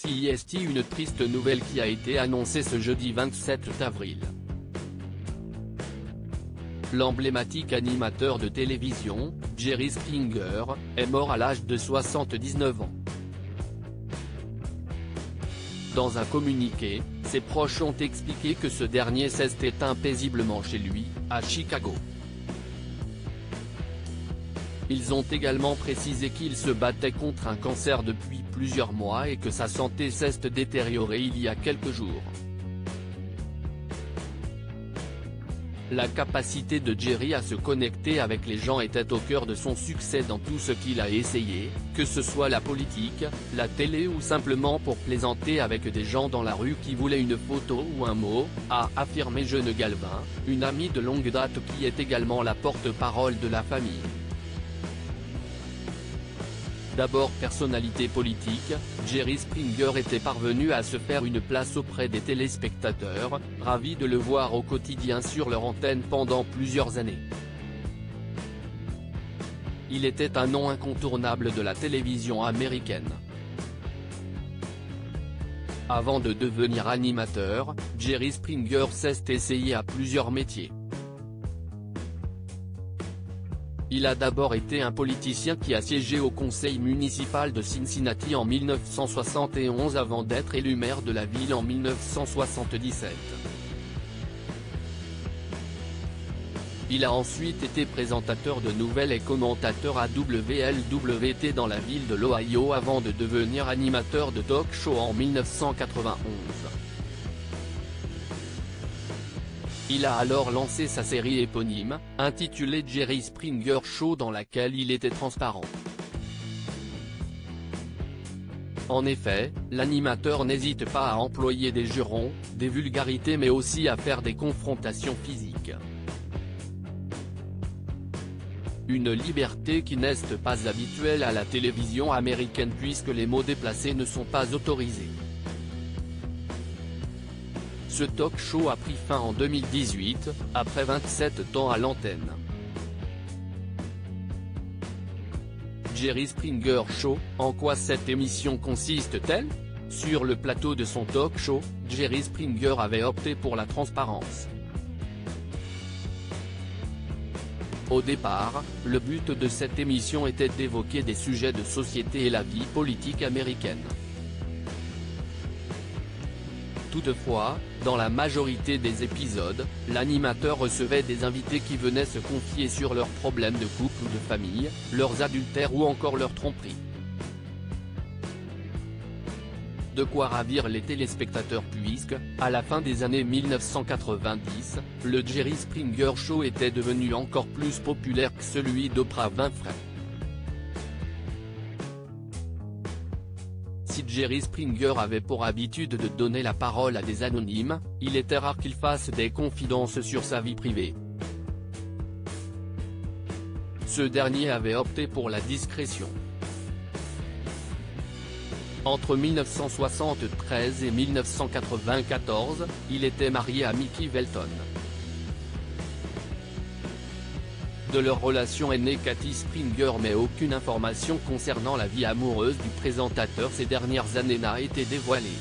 NCIS, une triste nouvelle qui a été annoncée ce jeudi 27 avril. L'emblématique animateur de télévision, Jerry Springer, est mort à l'âge de 79 ans. Dans un communiqué, ses proches ont expliqué que ce dernier s'est éteint paisiblement chez lui, à Chicago. Ils ont également précisé qu'il se battait contre un cancer depuis plusieurs mois et que sa santé s'est détériorée il y a quelques jours. La capacité de Jerry à se connecter avec les gens était au cœur de son succès dans tout ce qu'il a essayé, que ce soit la politique, la télé ou simplement pour plaisanter avec des gens dans la rue qui voulaient une photo ou un mot, a affirmé Jeune Galvin, une amie de longue date qui est également la porte-parole de la famille. D'abord personnalité politique, Jerry Springer était parvenu à se faire une place auprès des téléspectateurs, ravis de le voir au quotidien sur leur antenne pendant plusieurs années. Il était un nom incontournable de la télévision américaine. Avant de devenir animateur, Jerry Springer s'est essayé à plusieurs métiers. Il a d'abord été un politicien qui a siégé au conseil municipal de Cincinnati en 1971 avant d'être élu maire de la ville en 1977. Il a ensuite été présentateur de nouvelles et commentateur à WLWT dans la ville de l'Ohio avant de devenir animateur de talk-show en 1991. Il a alors lancé sa série éponyme, intitulée Jerry Springer Show, dans laquelle il était transparent. En effet, l'animateur n'hésite pas à employer des jurons, des vulgarités mais aussi à faire des confrontations physiques. Une liberté qui n'est pas habituelle à la télévision américaine puisque les mots déplacés ne sont pas autorisés. Ce talk-show a pris fin en 2018, après 27 ans à l'antenne. Jerry Springer Show, en quoi cette émission consiste-t-elle? Sur le plateau de son talk-show, Jerry Springer avait opté pour la transparence. Au départ, le but de cette émission était d'évoquer des sujets de société et la vie politique américaine. Toutefois, dans la majorité des épisodes, l'animateur recevait des invités qui venaient se confier sur leurs problèmes de couple ou de famille, leurs adultères ou encore leurs tromperies. De quoi ravir les téléspectateurs puisque, à la fin des années 1990, le Jerry Springer Show était devenu encore plus populaire que celui d'Oprah Winfrey. Si Jerry Springer avait pour habitude de donner la parole à des anonymes, il était rare qu'il fasse des confidences sur sa vie privée. Ce dernier avait opté pour la discrétion. Entre 1973 et 1994, il était marié à Mickey Welton. De leur relation est née Kathy Springer, mais aucune information concernant la vie amoureuse du présentateur ces dernières années n'a été dévoilée.